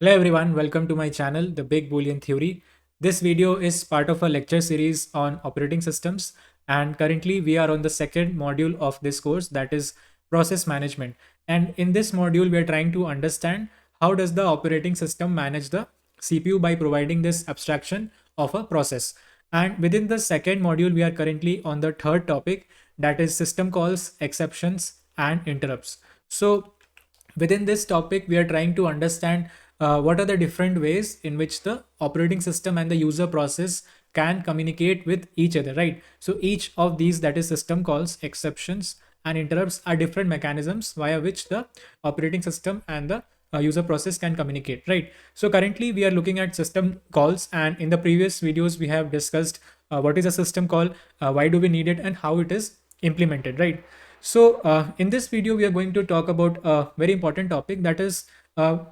Hello everyone, welcome to my channel, The Big Boolean Theory. This video is part of a lecture series on operating systems, and currently we are on the second module of this course, that is process management. And in this module we are trying to understand how does the operating system manage the CPU by providing this abstraction of a process. And within the second module we are currently on the third topic, that is system calls, exceptions and interrupts. So within this topic we are trying to understand what are the different ways in which the operating system and the user process can communicate with each other, right? So each of these, that is system calls, exceptions and interrupts, are different mechanisms via which the operating system and the user process can communicate, right? So currently we are looking at system calls, and in the previous videos we have discussed what is a system call, why do we need it, and how it is implemented, right? So in this video, we are going to talk about a very important topic, that is,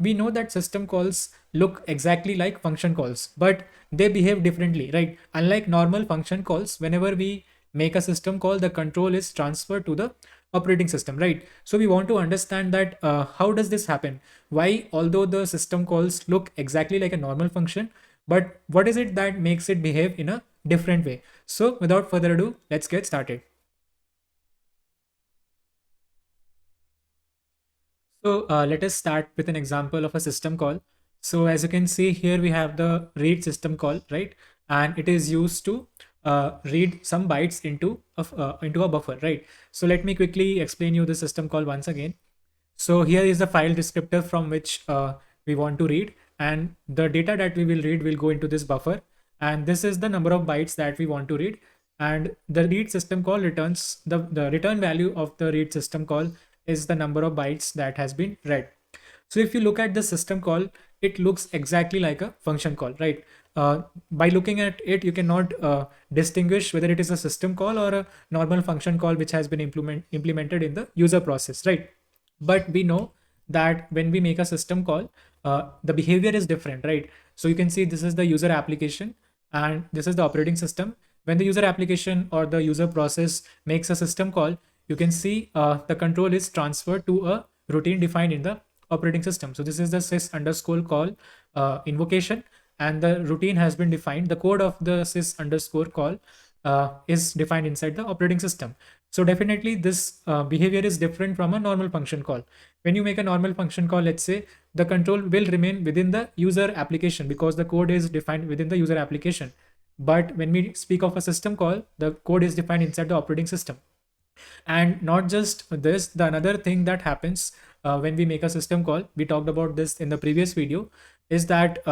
we know that system calls look exactly like function calls, but they behave differently, right? Unlike normal function calls, whenever we make a system call, the control is transferred to the operating system, right? So we want to understand that how does this happen? Why, although the system calls look exactly like a normal function, but what is it that makes it behave in a different way? So without further ado, let's get started. So let us start with an example of a system call. So as you can see here, we have the read system call, right? And it is used to read some bytes into a buffer, right? So let me quickly explain you the system call once again. So here is the file descriptor from which we want to read, and the data that we will read will go into this buffer. And this is the number of bytes that we want to read. And the read system call returns the return value of the read system call is the number of bytes that has been read. So if you look at the system call, it looks exactly like a function call, right? By looking at it, you cannot distinguish whether it is a system call or a normal function call which has been implemented in the user process, right? But we know that when we make a system call, the behavior is different, right? So you can see this is the user application and this is the operating system. When the user application or the user process makes a system call, you can see the control is transferred to a routine defined in the operating system. So this is the sys underscore call invocation, and the routine has been defined. The code of the sys underscore call is defined inside the operating system. So definitely this behavior is different from a normal function call. When you make a normal function call, let's say, the control will remain within the user application because the code is defined within the user application. But when we speak of a system call, the code is defined inside the operating system. And not just this, the another thing that happens when we make a system call, we talked about this in the previous video, is that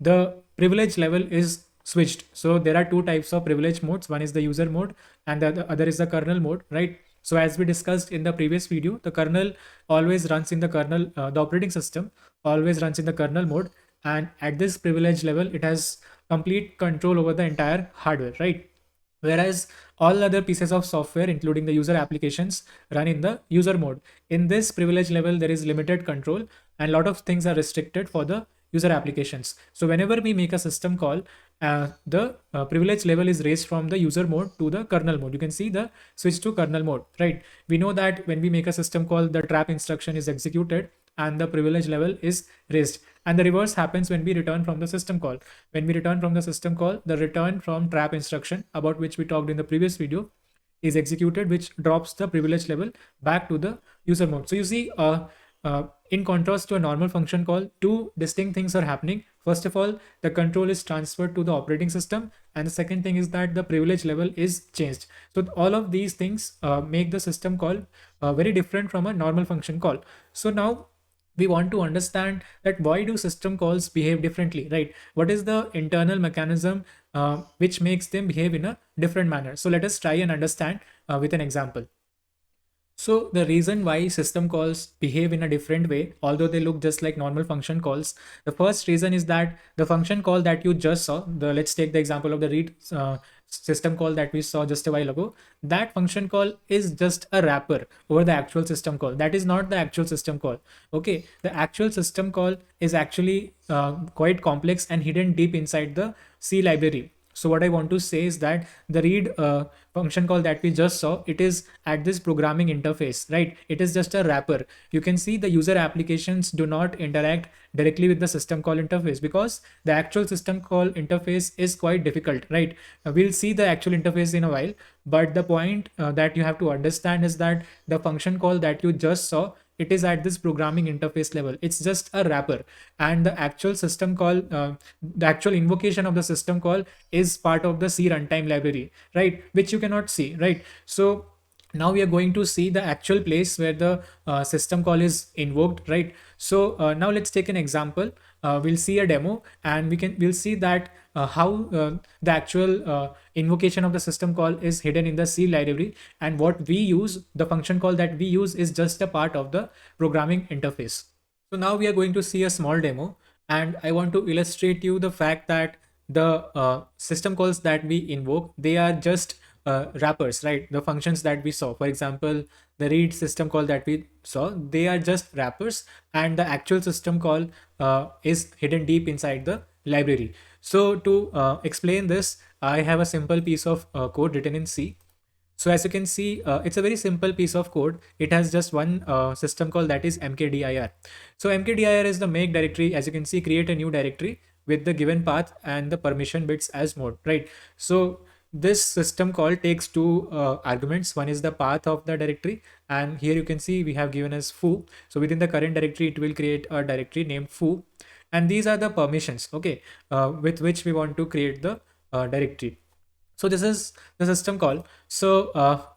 the privilege level is switched. So there are two types of privilege modes. One is the user mode and the other is the kernel mode, right? So as we discussed in the previous video, the kernel always runs in the kernel, the operating system always runs in the kernel mode, and at this privilege level it has complete control over the entire hardware, right? Whereas all other pieces of software, including the user applications, run in the user mode. In this privilege level, there is limited control and a lot of things are restricted for the user applications. So whenever we make a system call, the privilege level is raised from the user mode to the kernel mode. You can see the switch to kernel mode, right? We know that when we make a system call, the trap instruction is executed and the privilege level is raised. And the reverse happens when we return from the system call. When we return from the system call, the return from trap instruction, about which we talked in the previous video, is executed, which drops the privilege level back to the user mode. So you see, in contrast to a normal function call, two distinct things are happening. First of all, the control is transferred to the operating system, and the second thing is that the privilege level is changed. So all of these things make the system call very different from a normal function call. So now we want to understand that why do system calls behave differently, right? What is the internal mechanism which makes them behave in a different manner? So let us try and understand with an example. So the reason why system calls behave in a different way, although they look just like normal function calls, the first reason is that the function call that you just saw, let's take the example of the read system call that we saw just a while ago. That function call is just a wrapper over the actual system call. That is not the actual system call. Okay, the actual system call is actually quite complex and hidden deep inside the C library. So what I want to say is that the read function call that we just saw, it is at this programming interface, right? It is just a wrapper. You can see the user applications do not interact directly with the system call interface because the actual system call interface is quite difficult, right? We'll see the actual interface in a while, but the point that you have to understand is that the function call that you just saw, it is at this programming interface level. It's just a wrapper, and the actual system call, the actual invocation of the system call is part of the C runtime library, right? Which you cannot see, right? So now we are going to see the actual place where the system call is invoked, right? So now let's take an example. We'll see a demo, and we'll see that how the actual invocation of the system call is hidden in the C library, and what we use, the function call that we use, is just a part of the programming interface. So now we are going to see a small demo, and I want to illustrate you the fact that the system calls that we invoke, they are just wrappers, right? The functions that we saw, for example, the read system call that we saw, they are just wrappers, and the actual system call is hidden deep inside the library. So to explain this, I have a simple piece of code written in C. So as you can see, it's a very simple piece of code. It has just one system call, that is mkdir. So mkdir is the make directory. As you can see, create a new directory with the given path and the permission bits as mode, right? So this system call takes two arguments. One is the path of the directory, and here you can see we have given as foo. So within the current directory, it will create a directory named foo, and these are the permissions, okay, with which we want to create the directory. So this is the system call. So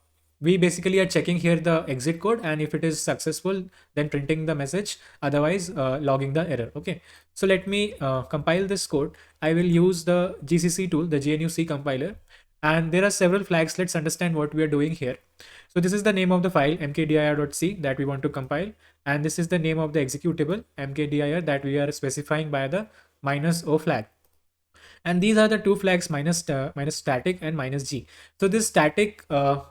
we basically are checking here the exit code, and if it is successful, then printing the message, otherwise logging the error. Okay, so let me compile this code. I will use the GCC tool, the GNU-C compiler, and there are several flags. Let's understand what we are doing here. So this is the name of the file mkdir.c that we want to compile, and this is the name of the executable mkdir that we are specifying by the -o flag. And these are the two flags, minus static and -g. So this static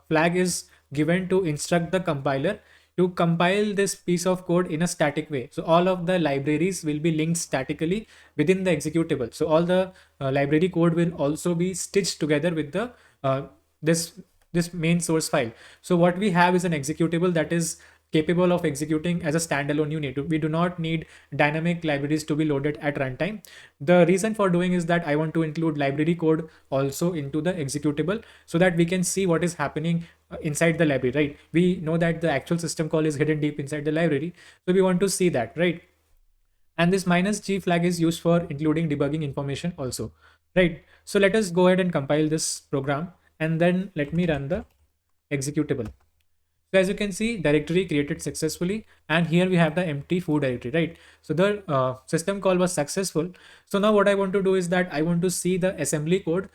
flag is given to instruct the compiler to compile this piece of code in a static way. So all of the libraries will be linked statically within the executable. So all the library code will also be stitched together with the this this main source file. So what we have is an executable that is capable of executing as a standalone unit. We do not need dynamic libraries to be loaded at runtime. The reason for doing is that I want to include library code also into the executable so that we can see what is happening inside the library, right? We know that the actual system call is hidden deep inside the library, so we want to see that, right? And this -g flag is used for including debugging information also, right? So let us go ahead and compile this program, and then let me run the executable. So as you can see, directory created successfully, and here we have the empty foo directory, right? So the system call was successful. So now what I want to do is that I want to see the assembly code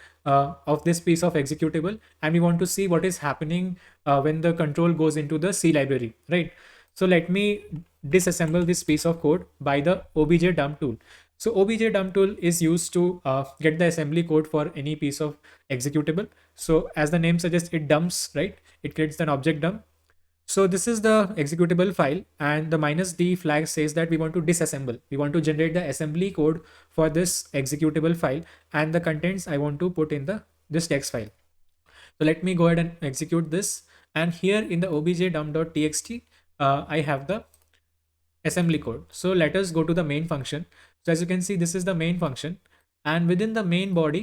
of this piece of executable, and we want to see what is happening when the control goes into the C library, right? So let me disassemble this piece of code by the obj dump tool. So obj dump tool is used to get the assembly code for any piece of executable. So as the name suggests, it dumps, right? It creates an object dump. So this is the executable file, and the -d flag says that we want to disassemble. We want to generate the assembly code for this executable file, and the contents I want to put in this text file. So let me go ahead and execute this. And here in the obj dump.txt, I have the assembly code. So let us go to the main function. So as you can see, this is the main function, and within the main body,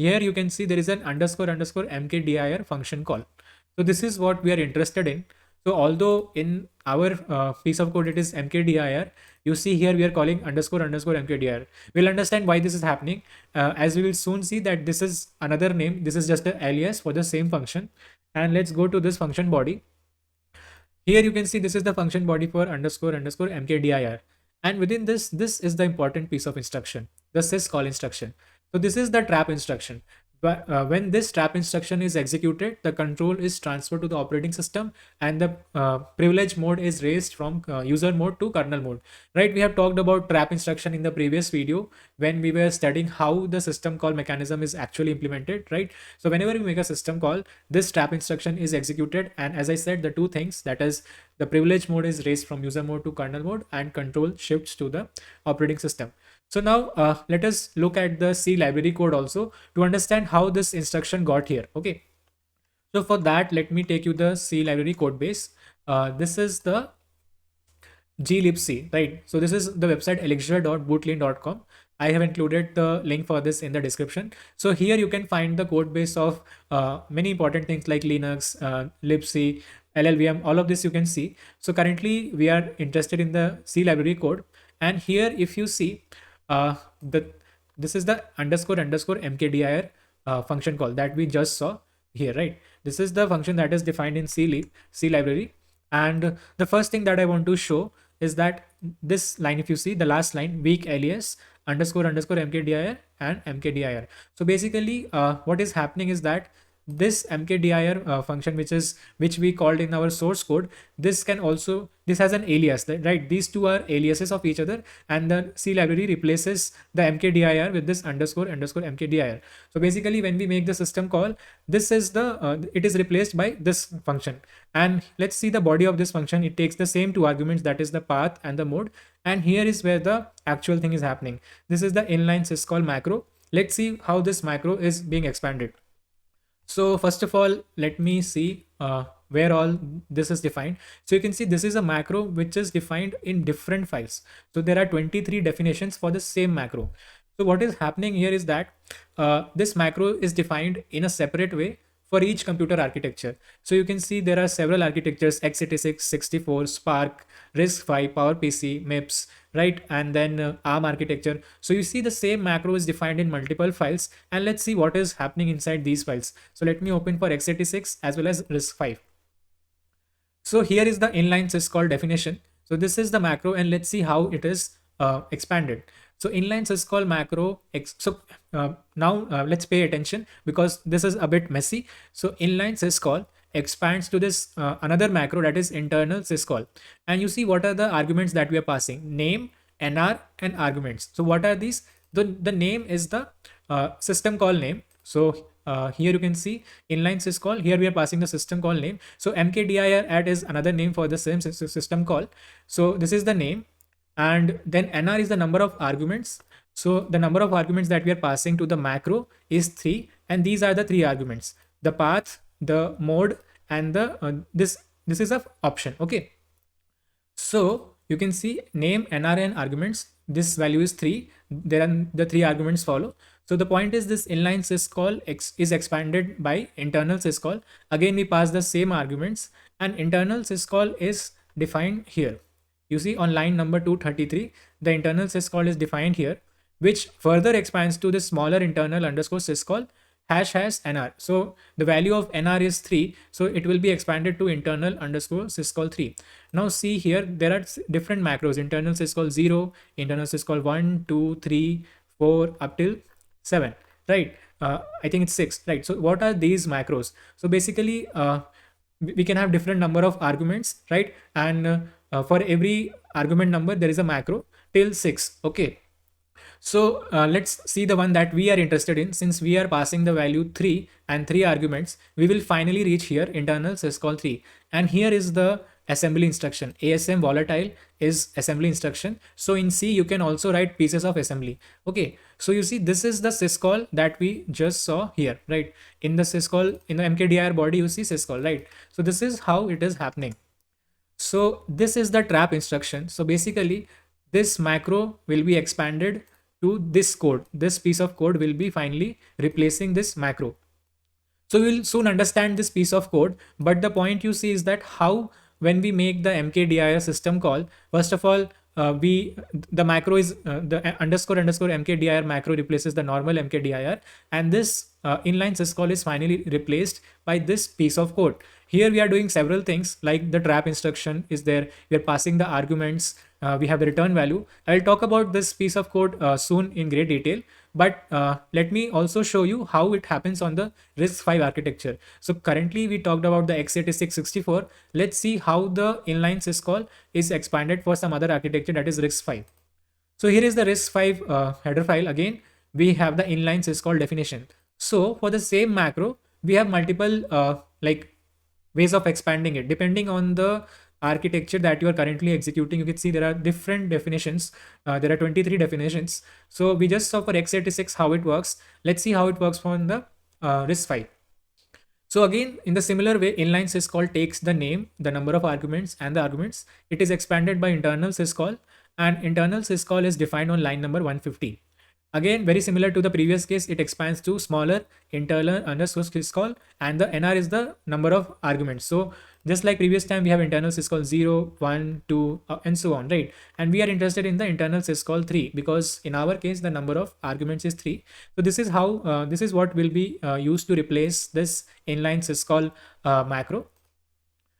here you can see there is an __ mkdir function call. So this is what we are interested in. So although in our piece of code it is mkdir, you see here we are calling __ mkdir. We'll understand why this is happening as we will soon see that this is another name. This is just an alias for the same function. And let's go to this function body. Here you can see this is the function body for __ mkdir. And within this is the important piece of instruction, the syscall instruction. So this is the trap instruction. But when this trap instruction is executed, the control is transferred to the operating system, and the privilege mode is raised from user mode to kernel mode, right? We have talked about trap instruction in the previous video when we were studying how the system call mechanism is actually implemented, right? So whenever you make a system call, this trap instruction is executed, and as I said, the two things, that is, the privilege mode is raised from user mode to kernel mode, and control shifts to the operating system. So now let us look at the C library code also to understand how this instruction got here. Okay. So for that, let me take you the C library code base. This is the glibc, right? So this is the website elixir.bootlane.com. I have included the link for this in the description. So here you can find the code base of many important things like Linux, libc, llvm, all of this you can see. So currently we are interested in the C library code, and here if you see the this is the underscore underscore mkdir function call that we just saw here, right? This is the function that is defined in C library. And the first thing that I want to show is that this line, if you see the last line, weak alias underscore underscore mkdir and mkdir. So basically what is happening is that this mkdir function, which we called in our source code, this can also, this has an alias, right? These two are aliases of each other, and the C library replaces the mkdir with this underscore underscore mkdir. So basically when we make the system call, this is the it is replaced by this function. And let's see the body of this function. It takes the same two arguments, that is the path and the mode. And here is where the actual thing is happening. This is the inline syscall macro. Let's see how this macro is being expanded. So first of all, let me see where all this is defined. So you can see this is a macro which is defined in different files. So there are 23 definitions for the same macro. So what is happening here is that this macro is defined in a separate way for each computer architecture. So you can see there are several architectures: x86, 64, Spark, RISC-V, PowerPC, MIPS, right? And then ARM architecture. So you see the same macro is defined in multiple files, and let's see what is happening inside these files. So let me open for x86 as well as RISC-V. So here is the inline syscall definition. So this is the macro, and let's see how it is expanded. So inline syscall macro. Now let's pay attention because this is a bit messy. So inline syscall expands to this another macro, that is internal syscall. And you see what are the arguments that we are passing: name, nr, and arguments. So what are these? The name is the system call name. So here you can see inline syscall. Here we are passing the system call name. So mkdir add is another name for the same system call. So this is the name, and then nr is the number of arguments. So the number of arguments that we are passing to the macro is 3, and these are the 3 arguments: the path, the mode, and the this is a option. Okay, so you can see name, nr, and arguments. This value is 3. There are the 3 arguments follow. So the point is this inline syscall is expanded by internal syscall. Again we pass the same arguments, and internal syscall is defined here. You see on line number 233, the internal syscall is defined here, which further expands to the smaller internal underscore syscall hash nr. So the value of nr is 3. So it will be expanded to internal underscore syscall 3. Now see here, there are different macros: internal syscall 0, internal syscall 1, 2, 3, 4, up till 7, right? I think it's 6, right? So what are these macros? So basically we can have different number of arguments, right? And for every argument number there is a macro till 6. Okay, so let's see the one that we are interested in. Since we are passing the value 3 and 3 arguments, we will finally reach here internal syscall 3. And here is the assembly instruction. ASM volatile is assembly instruction. So in C you can also write pieces of assembly. Okay, so you see this is the syscall that we just saw here, right? In the syscall, in the mkdir body you see syscall, right? So this is how it is happening. So this is the trap instruction. So basically this macro will be expanded to this code. This piece of code will be finally replacing this macro. So we'll soon understand this piece of code, but the point you see is that how, when we make the mkdir system call, first of all the macro is the underscore underscore mkdir macro replaces the normal mkdir, and this inline syscall is finally replaced by this piece of code. Here we are doing several things, like the trap instruction is there. We are passing the arguments. We have the return value. I'll talk about this piece of code soon in great detail, but let me also show you how it happens on the RISC-V architecture. So currently we talked about the x86 64. Let's see how the inline syscall is expanded for some other architecture, that is RISC-V. So here is the RISC-V header file. Again we have the inline syscall definition. So for the same macro we have multiple like ways of expanding it depending on the architecture that you are currently executing, you can see there are different definitions. There are 23 definitions. So we just saw for x86 how it works. Let's see how it works for the RISC-V. So again, in the similar way, inline syscall takes the name, the number of arguments, and the arguments. It is expanded by internal syscall, and internal syscall is defined on line number 150. Again, very similar to the previous case, it expands to smaller internal underscore syscall, and the NR is the number of arguments. So just like previous time, we have internal syscall 0, 1, 2, and so on, right? And we are interested in the internal syscall 3 because in our case, the number of arguments is 3. So this is how, this is what will be used to replace this inline syscall macro.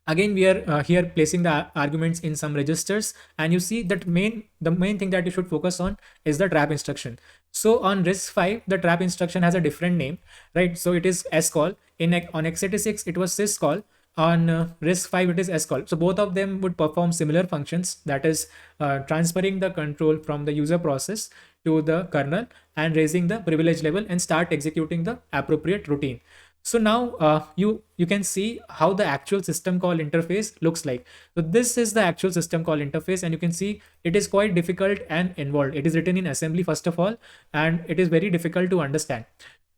Again, we are here placing the arguments in some registers, and you see that the main thing that you should focus on is the trap instruction. So on RISC-V, the trap instruction has a different name, right? So it is scall. On x86, it was syscall. On RISC-V, it is scall. So both of them would perform similar functions, that is transferring the control from the user process to the kernel and raising the privilege level and start executing the appropriate routine. So now you can see how the actual system call interface looks like. So this is the actual system call interface, and you can see it is quite difficult and involved. It is written in assembly first of all, and it is very difficult to understand.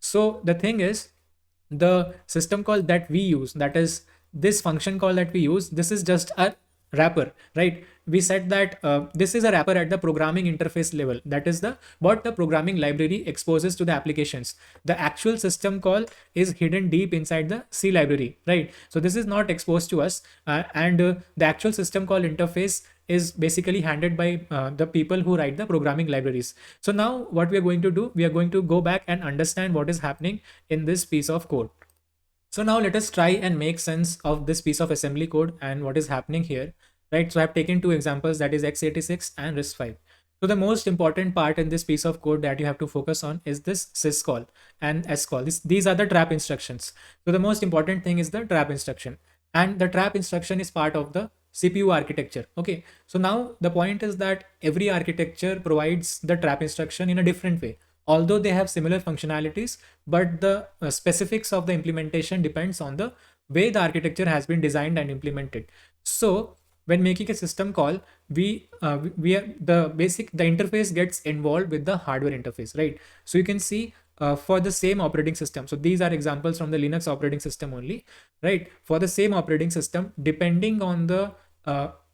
So the thing is, the system call that we use, that is this function call that we use, this is just a wrapper, right? We said that this is a wrapper at the programming interface level. That is the what the programming library exposes to the applications. The actual system call is hidden deep inside the C library, right? So this is not exposed to us, and the actual system call interface is basically handled by the people who write the programming libraries. So now what we are going to do, we are going to go back and understand what is happening in this piece of code. So now let us try and make sense of this piece of assembly code and what is happening here, right? So I've taken two examples, that is x86 and RISC-V. So the most important part in this piece of code that you have to focus on is this syscall and scall. These are the trap instructions. So the most important thing is the trap instruction, and the trap instruction is part of the CPU architecture. Okay, so now the point is that every architecture provides the trap instruction in a different way, although they have similar functionalities, but the specifics of the implementation depends on the way the architecture has been designed and implemented. So when making a system call, we are the interface gets involved with the hardware interface, right? So you can see for the same operating system. So these are examples from the Linux operating system only, right? For the same operating system, depending on the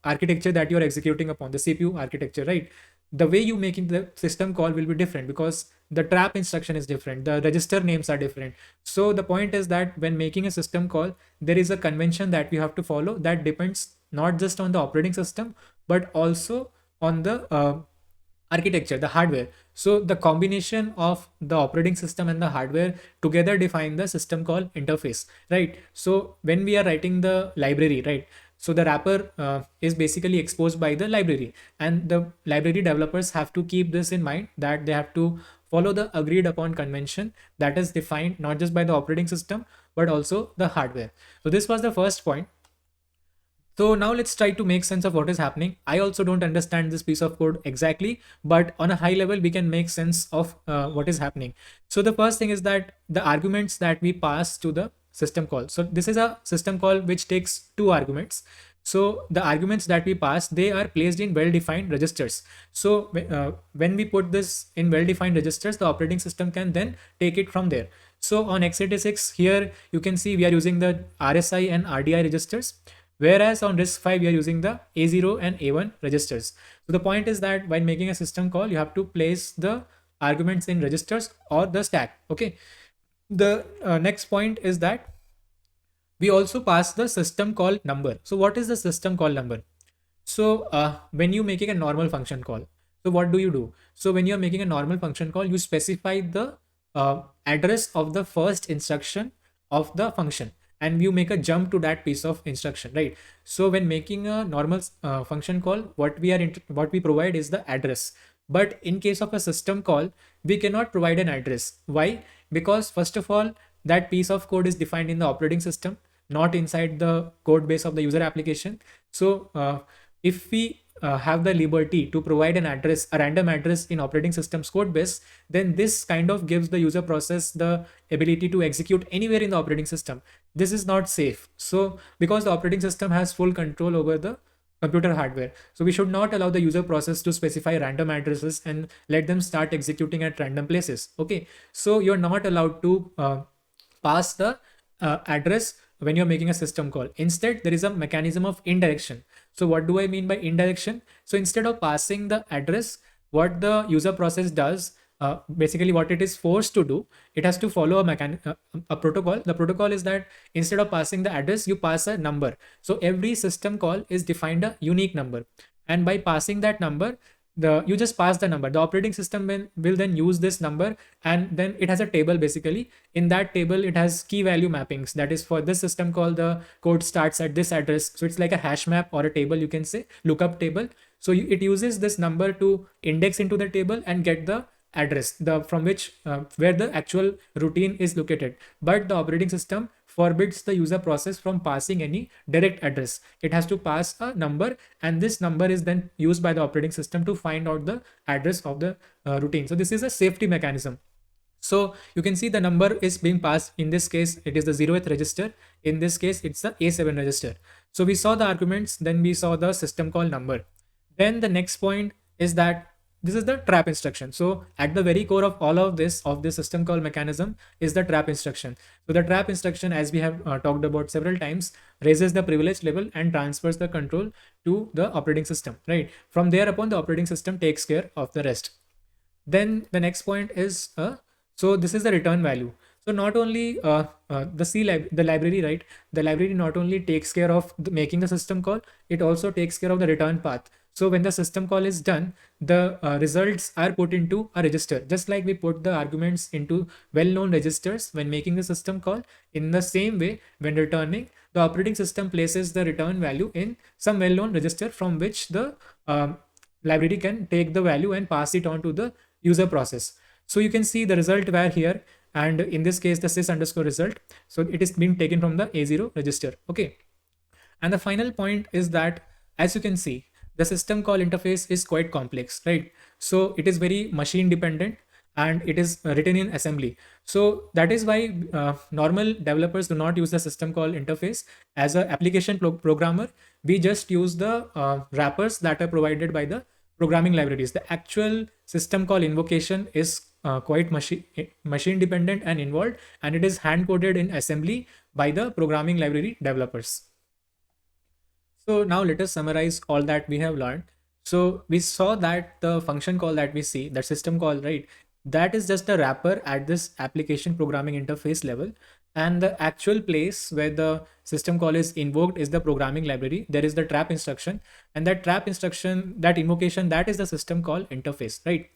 architecture that you are executing upon, the CPU architecture, right? The way you making the system call will be different because the trap instruction is different, the register names are different. So the point is that when making a system call, there is a convention that we have to follow that depends not just on the operating system but also on the architecture, the hardware. So the combination of the operating system and the hardware together define the system call interface, right? So when we are writing the library, right, so the wrapper is basically exposed by the library, and the library developers have to keep this in mind, that they have to follow the agreed upon convention that is defined not just by the operating system but also the hardware. So this was the first point. So now let's try to make sense of what is happening. I also don't understand this piece of code exactly, but on a high level, we can make sense of what is happening. So the first thing is that the arguments that we pass to the system call. So this is a system call which takes two arguments. So the arguments that we pass, they are placed in well-defined registers. So when we put this in well-defined registers, the operating system can then take it from there. So on x86 here, you can see we are using the RSI and RDI registers. Whereas on RISC-V, we are using the A0 and A1 registers. So the point is that when making a system call, you have to place the arguments in registers or the stack. Okay. The next point is that we also pass the system call number. So what is the system call number? So when you're making a normal function call, so what do you do? So when you're making a normal function call, you specify the address of the first instruction of the function, and you make a jump to that piece of instruction, right? So when making a normal function call, what we provide is the address. But in case of a system call, we cannot provide an address. Why? Because first of all, that piece of code is defined in the operating system, not inside the code base of the user application. So if we have the liberty to provide an address, a random address in operating system's code base, then this kind of gives the user process the ability to execute anywhere in the operating system. This is not safe. So because the operating system has full control over the computer hardware, so we should not allow the user process to specify random addresses and let them start executing at random places. Okay, so you're not allowed to pass the address when you're making a system call. Instead, there is a mechanism of indirection. So what do I mean by indirection? So instead of passing the address, what the user process does, basically what it is forced to do, it has to follow a protocol. The protocol is that instead of passing the address, you pass a number. So every system call is defined a unique number, and by passing that number, you just pass the number. The operating system will then use this number, and then it has a table. Basically in that table it has key value mappings. That is, for this system call, the code starts at this address, so it's like a hash map or a table, you can say lookup table. So it uses this number to index into the table and get the address, the from which where the actual routine is located. But the operating system forbids the user process from passing any direct address. It has to pass a number, and this number is then used by the operating system to find out the address of the routine. So this is a safety mechanism. So you can see the number is being passed. In this case, it is the 0th register. In this case, it's the A7 register. So we saw the arguments, then we saw the system call number. Then the next point is that this is the trap instruction. So at the very core of all of this system call mechanism is the trap instruction. So the trap instruction, as we have talked about several times, raises the privilege level and transfers the control to the operating system, right? From there upon, the operating system takes care of the rest. Then the next point is so this is the return value. So not only the library, right? The library not only takes care of making the system call, it also takes care of the return path. So when the system call is done, the results are put into a register. Just like we put the arguments into well-known registers when making the system call, in the same way, when returning, the operating system places the return value in some well-known register from which the library can take the value and pass it on to the user process. So you can see the result where here, and in this case the sys underscore result. So it is being taken from the A0 register. Okay. And the final point is that, as you can see, the system call interface is quite complex, right? So it is very machine dependent, and it is written in assembly. So that is why normal developers do not use the system call interface. As an application programmer, we just use the wrappers that are provided by the programming libraries. The actual system call invocation is quite machine dependent and involved, and it is hand coded in assembly by the programming library developers. So now let us summarize all that we have learned. So we saw that the function call that we see, that system call, right? That is just a wrapper at this application programming interface level. And the actual place where the system call is invoked is the programming library. There is the trap instruction, and that trap instruction, that invocation, that is the system call interface, right?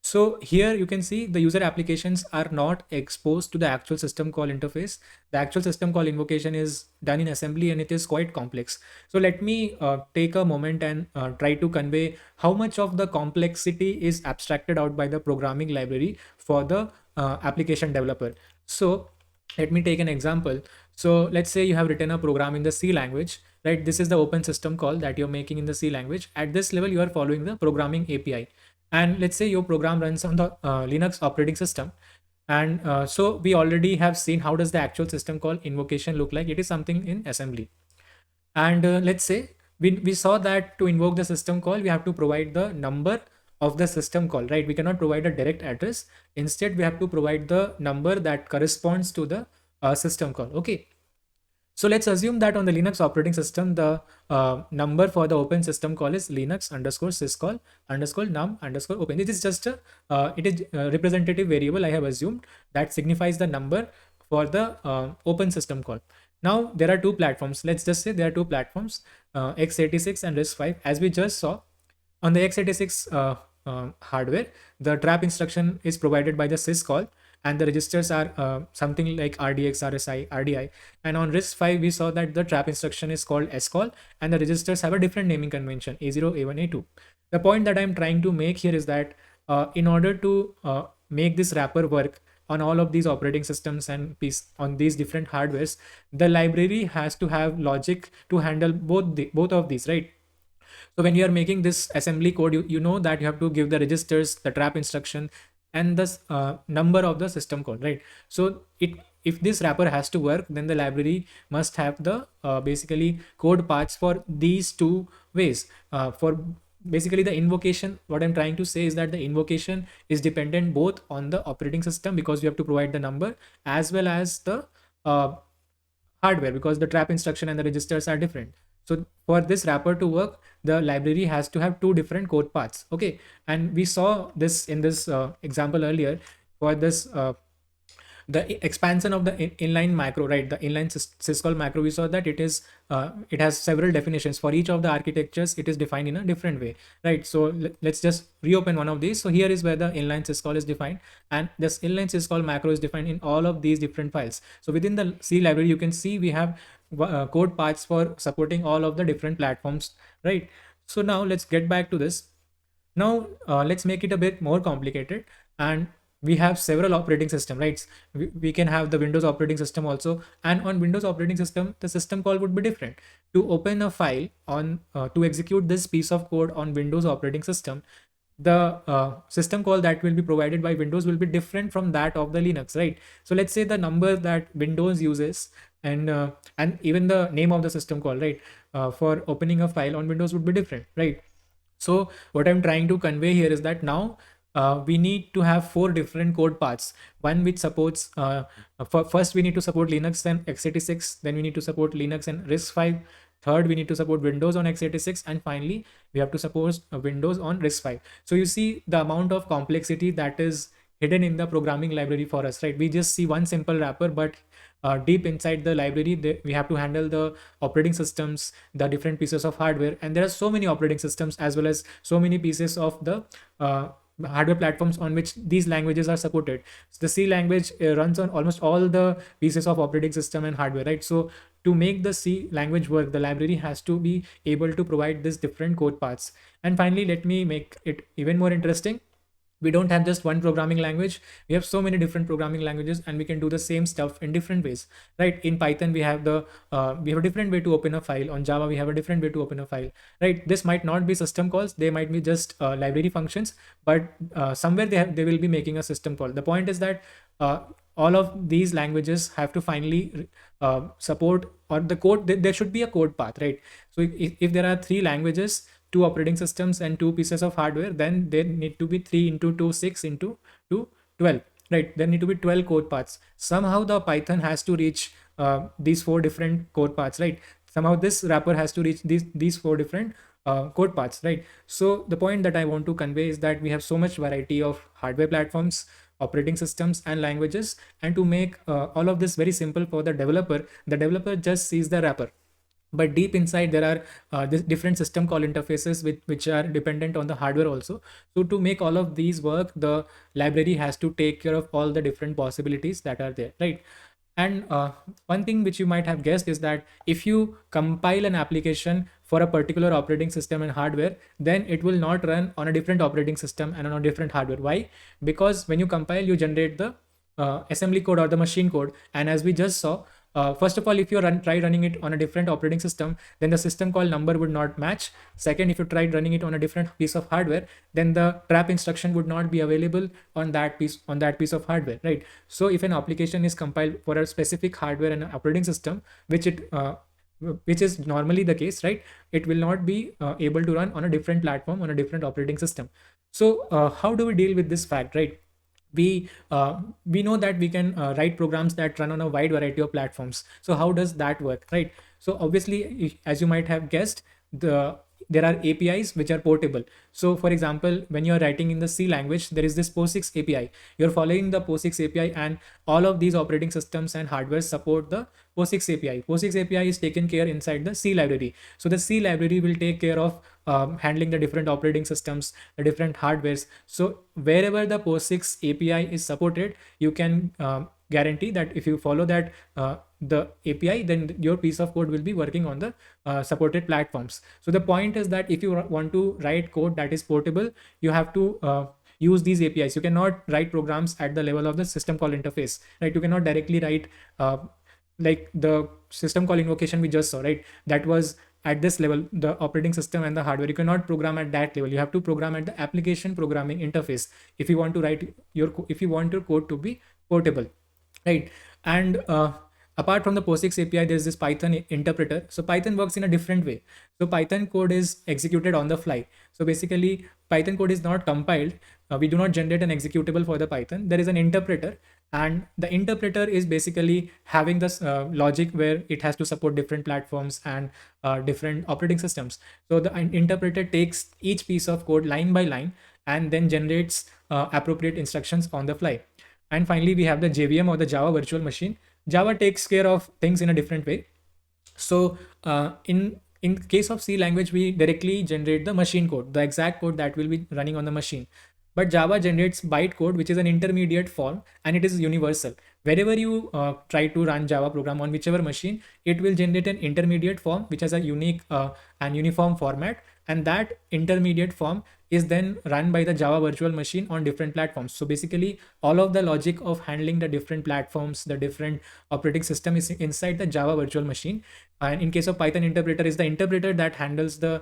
So here you can see the user applications are not exposed to the actual system call interface. The actual system call invocation is done in assembly, and it is quite complex. So let me take a moment and try to convey how much of the complexity is abstracted out by the programming library for the application developer. So let me take an example. So let's say you have written a program in the C language, right? This is the open system call that you're making in the C language. At this level, you are following the programming API. And let's say your program runs on the Linux operating system. And so we already have seen how does the actual system call invocation look like. It is something in assembly. And let's say we saw that to invoke the system call, we have to provide the number of the system call, right? We cannot provide a direct address. Instead, we have to provide the number that corresponds to the system call. Okay. So let's assume that on the Linux operating system, the number for the open system call is Linux underscore syscall underscore num underscore open. It is just a representative variable I have assumed that signifies the number for the open system call. Now there are two platforms. Let's just say there are two platforms, x86 and RISC-V. As we just saw, on the x86 hardware, the trap instruction is provided by the syscall, and the registers are something like RDX, RSI, RDI. And on RISC-V, we saw that the trap instruction is called scall, and the registers have a different naming convention, A0, A1, A2. The point that I'm trying to make here is that in order to make this wrapper work on all of these operating systems and on these different hardwares, the library has to have logic to handle both of these, right? So when you are making this assembly code, you know that you have to give the registers, the trap instruction, and the number of the system call, right? So it, if this wrapper has to work, then the library must have the basically code paths for these two ways. For basically the invocation, what I'm trying to say is that the invocation is dependent both on the operating system, because you have to provide the number, as well as the uh, hardware, because the trap instruction and the registers are different. So for this wrapper to work, the library has to have two different code paths. Okay, and we saw this in this example earlier. For this the expansion of the inline macro, right? The inline syscall macro, we saw that it has several definitions. For each of the architectures, it is defined in a different way, right? So let's just reopen one of these. So here is where the inline syscall is defined, and this inline syscall macro is defined in all of these different files. So within the C library, you can see we have code paths for supporting all of the different platforms, right? So now let's get back to this. Now let's make it a bit more complicated, and we have several operating system, right? We can have the Windows operating system also, and on Windows operating system, the system call would be different. To open a file on to execute this piece of code on Windows operating system, the system call that will be provided by Windows will be different from that of the Linux, right? So let's say the number that Windows uses, and even the name of the system call, right, for opening a file on Windows would be different, right? So what I'm trying to convey here is that now we need to have four different code paths. One which supports, first we need to support Linux and x86, then we need to support Linux and RISC-V. Third, we need to support Windows on x86, and finally, we have to support Windows on RISC-V. So you see the amount of complexity that is hidden in the programming library for us, right? We just see one simple wrapper, but deep inside the library, we have to handle the operating systems, the different pieces of hardware, and there are so many operating systems as well as so many pieces of the hardware platforms on which these languages are supported. So the C language runs on almost all the pieces of operating system and hardware, right? So to make the C language work, the library has to be able to provide these different code paths. And finally, let me make it even more interesting. We don't have just one programming language, we have so many different programming languages, and we can do the same stuff in different ways, right? In Python, we have a different way to open a file. On Java, we have a different way to open a file, right? This might not be system calls, they might be just library functions, but somewhere they will be making a system call. The point is that all of these languages have to finally support, or the code, there should be a code path, right? So if there are three languages, two operating systems, and two pieces of hardware, then there need to be 3 into 2 6 into 2 12, right? There need to be 12 code paths. Somehow the Python has to reach these four different code paths, right? Somehow this wrapper has to reach these four different code paths, right? So the point that I want to convey is that we have so much variety of hardware platforms, operating systems, and languages, and to make all of this very simple for the developer just sees the wrapper, but deep inside there are different system call interfaces which are dependent on the hardware also. So to make all of these work, the library has to take care of all the different possibilities that are there, right? And one thing which you might have guessed is that if you compile an application for a particular operating system and hardware, then it will not run on a different operating system and on a different hardware. Why? Because when you compile, you generate the assembly code or the machine code, and as we just saw, first of all, if you try running it on a different operating system, then the system call number would not match. Second, if you tried running it on a different piece of hardware, then the trap instruction would not be available on that piece of hardware, right? So if an application is compiled for a specific hardware and operating system, which is normally the case, right, it will not be able to run on a different platform, on a different operating system. So how do we deal with this fact, right? We know that we can write programs that run on a wide variety of platforms. So how does that work, right? So obviously, as you might have guessed, there are APIs which are portable. So for example, when you're writing in the C language, there is this POSIX API. You're following the POSIX API, and all of these operating systems and hardware support the POSIX API. POSIX API is taken care inside the C library. So the C library will take care of handling the different operating systems, the different hardwares. So wherever the POSIX API is supported, you can guarantee that if you follow that the API, then your piece of code will be working on the supported platforms. So the point is that if you want to write code that is portable, you have to use these APIs. You cannot write programs at the level of the system call interface, right? You cannot directly write like the system call invocation we just saw, right? That was at this level, the operating system and the hardware. You cannot program at that level. You have to program at the application programming interface if you want to write if you want your code to be portable, right? And apart from the POSIX API, there's this Python interpreter. So Python works in a different way. So Python code is executed on the fly. So basically, Python code is not compiled. We do not generate an executable for the Python. There is an interpreter, and the interpreter is basically having this logic where it has to support different platforms and different operating systems. So the interpreter takes each piece of code line by line and then generates appropriate instructions on the fly. And finally, we have the JVM, or the Java Virtual Machine. Java takes care of things in a different way. So in case of C language, we directly generate the machine code, the exact code that will be running on the machine. But Java generates bytecode, which is an intermediate form, and it is universal. Wherever you try to run Java program on whichever machine, it will generate an intermediate form, which has a unique and uniform format. And that intermediate form is then run by the Java virtual machine on different platforms. So basically, all of the logic of handling the different platforms, the different operating system is inside the Java virtual machine. And in case of Python interpreter, is the interpreter that handles the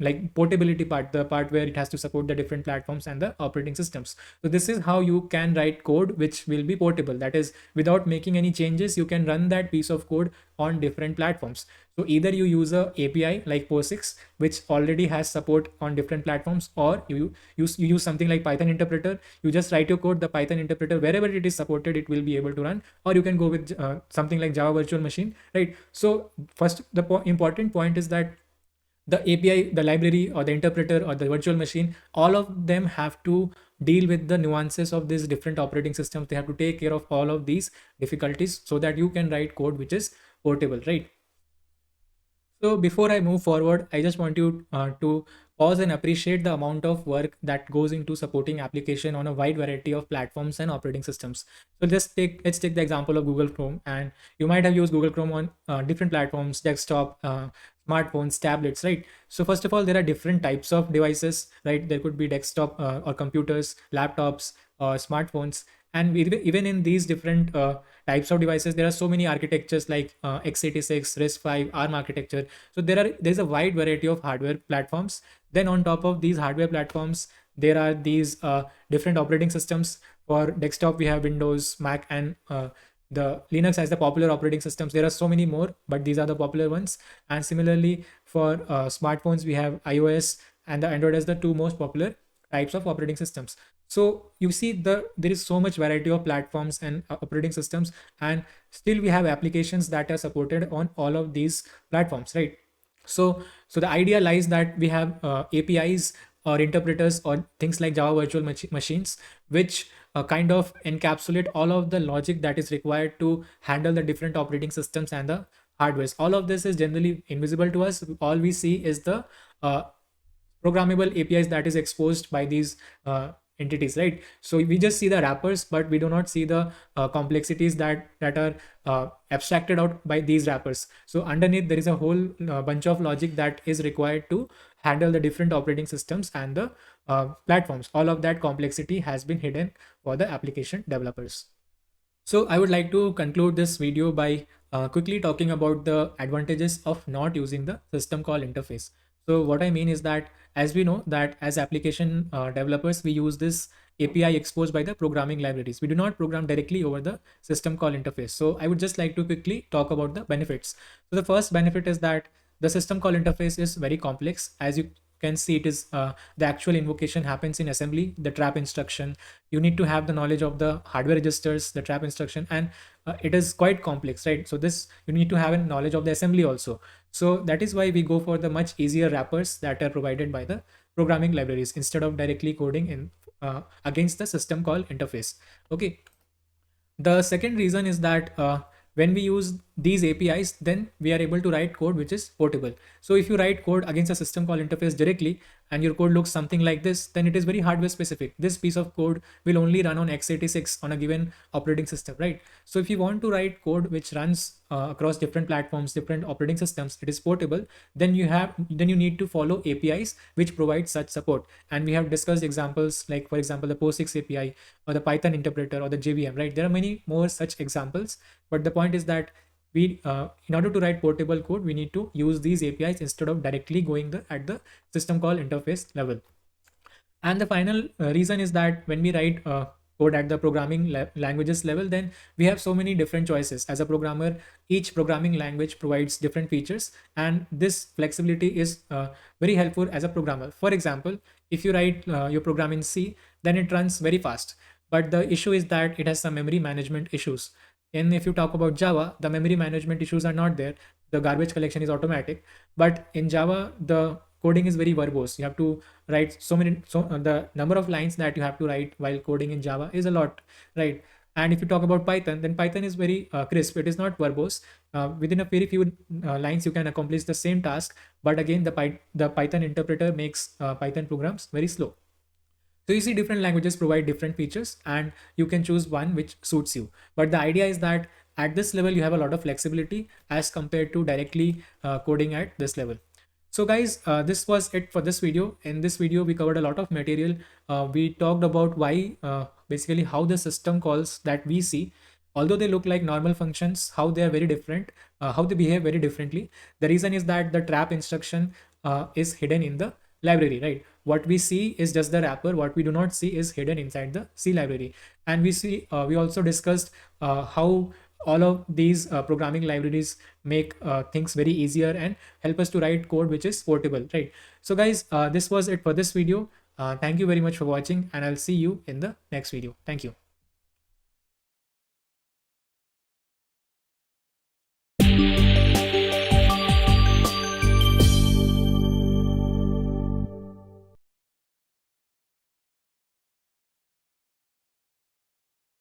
like portability part, the part where it has to support the different platforms and the operating systems. So this is how you can write code which will be portable. That is, without making any changes, you can run that piece of code on different platforms. So either you use a API like POSIX, which already has support on different platforms, or you use something like Python interpreter. You just write your code, the Python interpreter, wherever it is supported, it will be able to run. Or you can go with something like Java virtual machine, right? So first, the important point is that the API, the library, or the interpreter, or the virtual machine, all of them have to deal with the nuances of these different operating systems. They have to take care of all of these difficulties so that you can write code which is portable, right? So before I move forward, I just want you to pause and appreciate the amount of work that goes into supporting application on a wide variety of platforms and operating systems. So let's take the example of Google Chrome, and you might have used Google Chrome on different platforms, desktop, smartphones, tablets, right? So first of all, there are different types of devices, right? There could be desktop or computers, laptops, smartphones, and even in these different types of devices, there are so many architectures like x86, RISC-V, ARM architecture. So there's a wide variety of hardware platforms. Then on top of these hardware platforms, there are these different operating systems. For desktop, we have Windows, Mac, and the Linux as the popular operating systems. There are so many more, but these are the popular ones. And similarly, for smartphones, we have iOS and the Android as the two most popular types of operating systems. So you see there is so much variety of platforms and operating systems, and still we have applications that are supported on all of these platforms, right? So the idea lies that we have APIs or interpreters or things like Java virtual machines, which kind of encapsulate all of the logic that is required to handle the different operating systems and the hardwares. All of this is generally invisible to us. All we see is the programmable APIs that is exposed by these entities, right? So we just see the wrappers, but we do not see the complexities that are abstracted out by these wrappers. So underneath, there is a whole bunch of logic that is required to handle the different operating systems and the platforms. All of that complexity has been hidden for the application developers. So I would like to conclude this video by quickly talking about the advantages of not using the system call interface. So what I mean is that, as we know that as application developers, we use this API exposed by the programming libraries. We do not program directly over the system call interface. So I would just like to quickly talk about the benefits. So the first benefit is that the system call interface is very complex. As you can see, it is the actual invocation happens in assembly, the trap instruction. You need to have the knowledge of the hardware registers, the trap instruction, and it is quite complex, right? So this, you need to have a knowledge of the assembly also. So that is why we go for the much easier wrappers that are provided by the programming libraries instead of directly coding in against the system call interface. Okay. The second reason is that when we use these APIs, then we are able to write code which is portable. So if you write code against a system call interface directly and your code looks something like this, then it is very hardware specific. This piece of code will only run on x86 on a given operating system, right? So if you want to write code which runs across different platforms, different operating systems, it is portable, then you need to follow APIs which provide such support. And we have discussed examples like, for example, the POSIX API or the Python interpreter or the JVM, right? There are many more such examples, but the point is that in order to write portable code, we need to use these APIs instead of directly going at the system call interface level. And the final reason is that when we write code at the programming languages level, then we have so many different choices. As a programmer, each programming language provides different features, and this flexibility is very helpful as a programmer. For example, if you write your program in C, then it runs very fast. But the issue is that it has some memory management issues. And if you talk about Java, the memory management issues are not there. The garbage collection is automatic. But in Java, the coding is very verbose. You have to write the number of lines that you have to write while coding in Java is a lot, right? And if you talk about Python, then Python is very crisp. It is not verbose. Within a very few lines, you can accomplish the same task. But again, the Python interpreter makes Python programs very slow. So you see, different languages provide different features, and you can choose one which suits you. But the idea is that at this level, you have a lot of flexibility as compared to directly coding at this level. So guys, this was it for this video. In this video, we covered a lot of material. We talked about why, basically how the system calls that we see, although they look like normal functions, how they are very different, how they behave very differently. The reason is that the trap instruction is hidden in the library, right? What we see is just the wrapper. What we do not see is hidden inside the C library. And we also discussed how all of these programming libraries make things very easier and help us to write code which is portable, right? So guys, this was it for this video. Thank you very much for watching, and I'll see you in the next video. Thank you.